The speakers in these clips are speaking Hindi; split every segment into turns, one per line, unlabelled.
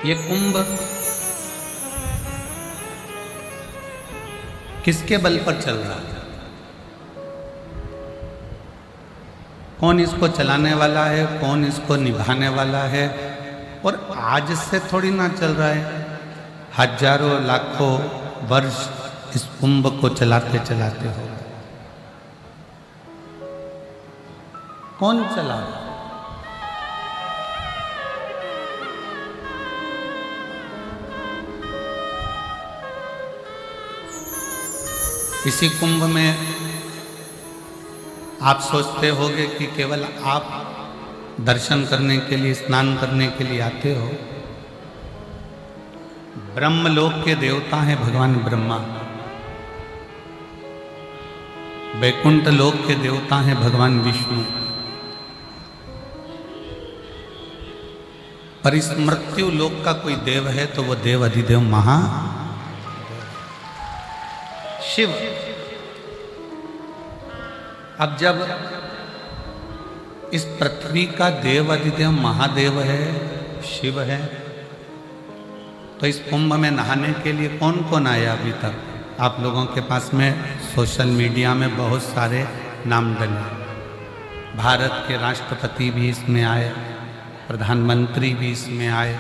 ये कुंभ किसके बल पर चल रहा है? कौन इसको चलाने वाला है, कौन इसको निभाने वाला है? और आज से थोड़ी ना चल रहा है, हजारों लाखों वर्ष इस कुंभ को चलाते चलाते हो। कौन चला रहा? इसी कुंभ में आप सोचते होंगे कि केवल आप दर्शन करने के लिए, स्नान करने के लिए आते हो। ब्रह्मलोक के देवता हैं भगवान ब्रह्मा, वैकुंठ लोक के देवता हैं भगवान विष्णु, पर इस मृत्यु लोक का कोई देव है तो वो देव अधिदेव महा शिव। अब जब इस पृथ्वी का देव अधिदेव महादेव है, शिव है, तो इस कुंभ में नहाने के लिए कौन कौन आया अभी तक? आप लोगों के पास में सोशल मीडिया में बहुत सारे नाम डले। भारत के राष्ट्रपति भी इसमें आए, प्रधानमंत्री भी इसमें आए,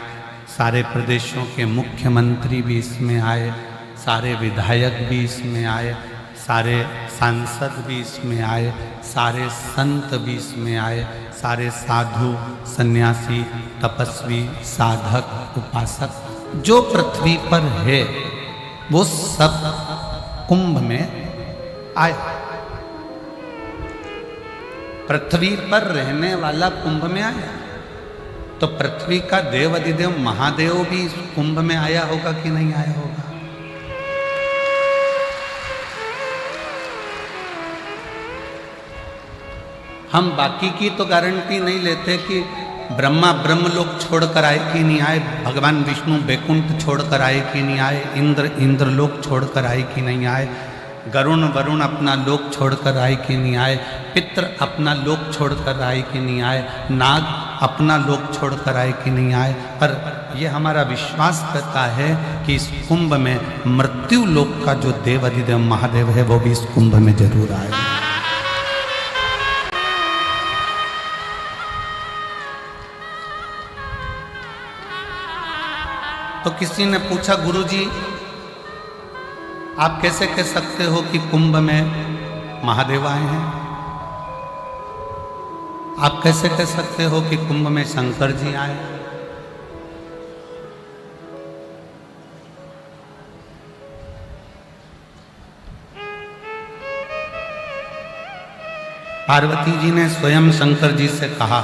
सारे प्रदेशों के मुख्यमंत्री भी इसमें आए, सारे विधायक भी इसमें आए, सारे सांसद भी इसमें आए, सारे संत भी इसमें आए, सारे साधु सन्यासी तपस्वी साधक उपासक जो पृथ्वी पर है वो सब कुंभ में आए। पृथ्वी पर रहने वाला कुंभ में आया, तो पृथ्वी का देव अधिदेव महादेव भी इस कुंभ में आया होगा कि नहीं आया होगा? हम बाकी की तो गारंटी नहीं लेते कि ब्रह्मा ब्रह्मलोक छोड़कर आए कि नहीं आए, भगवान विष्णु वैकुंठ छोड़कर आए कि नहीं आए, इंद्र इंद्रलोक छोड़कर आए कि नहीं आए, गरुण वरुण अपना लोक छोड़कर आए कि नहीं आए, पितृ अपना लोक छोड़कर आए कि नहीं आए, नाग अपना लोक छोड़कर आए कि नहीं आए। पर यह हमारा विश्वास करता है कि इस कुंभ में मृत्यु लोक का जो देव अधिदेव महादेव है वो भी इस कुंभ में जरूर आए। तो किसी ने पूछा, गुरुजी आप कैसे कह सकते हो कि कुंभ में महादेव आए हैं? आप कैसे कह सकते हो कि कुंभ में शंकर जी आए? पार्वती जी ने स्वयं शंकर जी से कहा,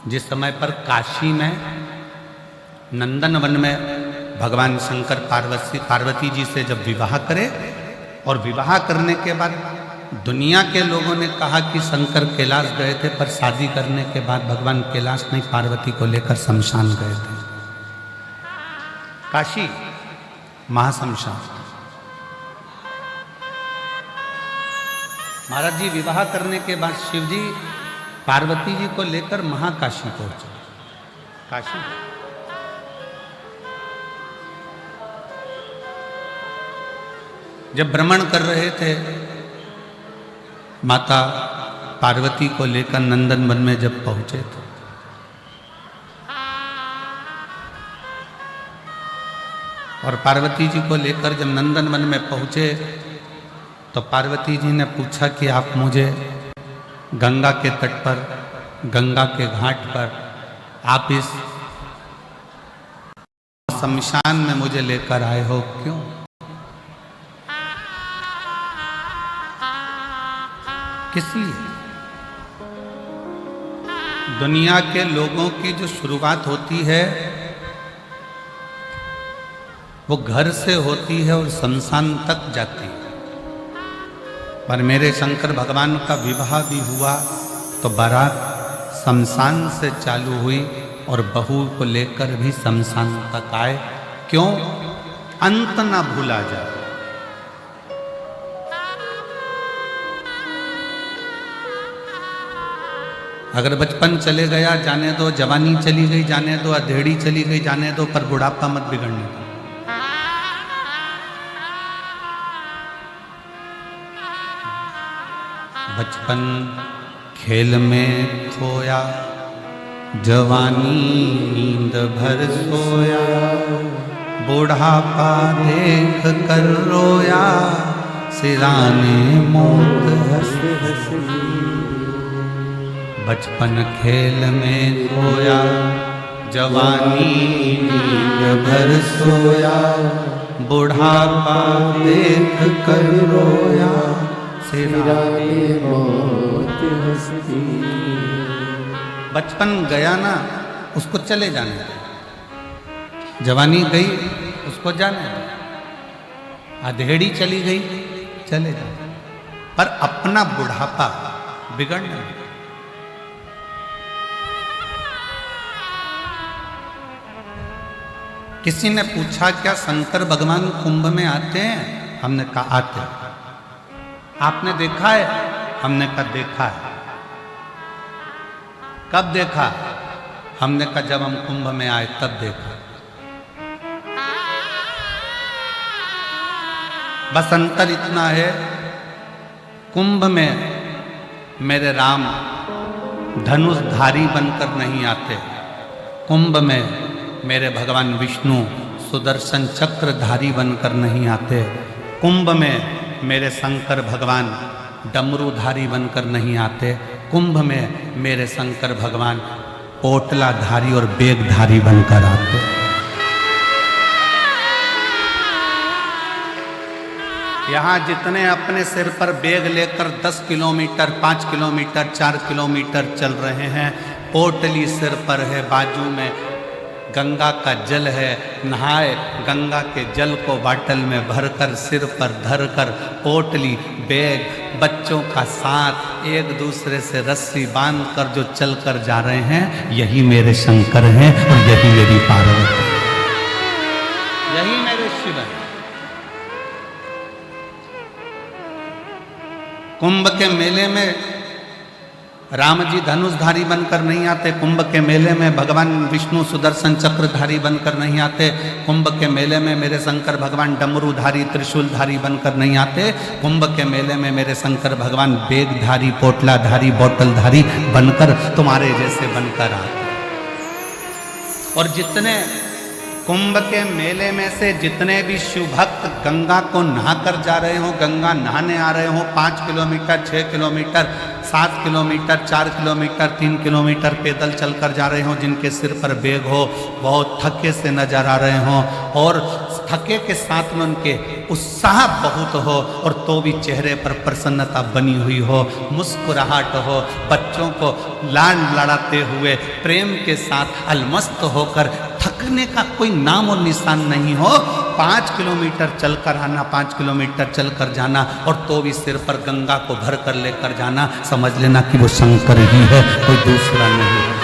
जिस समय पर काशी में नंदन वन में भगवान शंकर पार्वती जी से जब विवाह करे, और विवाह करने के बाद दुनिया के लोगों ने कहा कि शंकर कैलाश गए थे, पर शादी करने के बाद भगवान कैलाश नहीं, पार्वती को लेकर शमशान गए थे। काशी महाशमशान। महाराज जी विवाह करने के बाद शिव जी पार्वती जी को लेकर महाकाशी पहुंचे। काशी जब भ्रमण कर रहे थे, माता पार्वती को लेकर नंदन वन में जब पहुंचे थे, और पार्वती जी को लेकर जब नंदन वन में पहुंचे तो पार्वती जी ने पूछा कि आप मुझे गंगा के तट पर, गंगा के घाट पर, आप इस शमशान में मुझे लेकर आए हो, क्यों? किस लिए? दुनिया के लोगों की जो शुरुआत होती है वो घर से होती है और शमशान तक जाती है। पर मेरे शंकर भगवान का विवाह भी हुआ तो बारात शमशान से चालू हुई और बहू को लेकर भी शमशान तक आए। क्यों? अंत ना भूला जाए। अगर बचपन चले गया जाने दो, जवानी चली गई जाने दो, अधेड़ी चली गई जाने दो, पर बुढ़ापा मत बिगड़ने दो। बचपन खेल में खोया, जवानी नींद भर सोया, बुढ़ापा देख कर रोया, सिराने मौत हंस हंस दी। बचपन खेल में खोया, जवानी नींद भर सोया, बुढ़ापा देख कर रोया, सिराने मौत हंस दी। बचपन गया ना, उसको चले जाने दो। जवानी गई, उसको जाने दो। अधेड़ी चली गई, चले जाओ, पर अपना बुढ़ापा बिगड़ने दो। किसी ने पूछा क्या शंकर भगवान कुंभ में आते हैं? हमने कहा आते हैं। आपने देखा है? हमने कहा देखा है। कब देखा? हमने कहा जब हम कुंभ में आए तब देखा। बस अंतर इतना है, कुंभ में मेरे राम धनुषधारी बनकर नहीं आते, कुंभ में मेरे भगवान विष्णु सुदर्शन चक्रधारी बनकर नहीं आते, कुंभ में मेरे शंकर भगवान डमरूधारी बनकर नहीं आते, कुंभ में मेरे शंकर भगवान पोटलाधारी और बेगधारी बनकर आते। यहाँ जितने अपने सिर पर बेग लेकर 10 किलोमीटर, 5 किलोमीटर, 4 किलोमीटर चल रहे हैं, पोटली सिर पर है, बाजू में गंगा का जल है, नहाए गंगा के जल को बाटल में भरकर सिर पर धरकर पोटली बैग बच्चों का साथ एक दूसरे से रस्सी बांधकर जो चलकर जा रहे हैं, यही मेरे शंकर हैं और यही मेरी पार्वती, यही मेरे शिव हैं। कुंभ के मेले में राम जी धनुषधारी बनकर नहीं आते, कुंभ के मेले में भगवान विष्णु सुदर्शन चक्रधारी बनकर नहीं आते, कुंभ के मेले में मेरे शंकर भगवान डमरूधारी त्रिशूलधारी बनकर नहीं आते, कुंभ के मेले में मेरे शंकर भगवान बेगधारी पोटलाधारी बोतलधारी बनकर तुम्हारे जैसे बनकर आते। और जितने कुंभ के मेले में से जितने भी शिव भक्त गंगा को नहाकर जा रहे हो, गंगा नहाने आ रहे हो, 5 kilometre, 6 kilometre, 7 kilometre, 4 kilometre, 3 kilometre पैदल चलकर जा रहे हो, जिनके सिर पर बैग हो, बहुत थके से नजर आ रहे हो और थके के साथ में उनके उत्साह बहुत हो और तो भी चेहरे पर प्रसन्नता बनी हुई हो, मुस्कुराहट हो, बच्चों को लाड लड़ाते हुए प्रेम के साथ अलमस्त होकर थकने का कोई नाम और निशान नहीं हो, 5 किलोमीटर चलकर आना, 5 किलोमीटर चलकर जाना और तो भी सिर पर गंगा को भर कर लेकर जाना, समझ लेना कि वो शंकर ही है, कोई दूसरा नहीं है।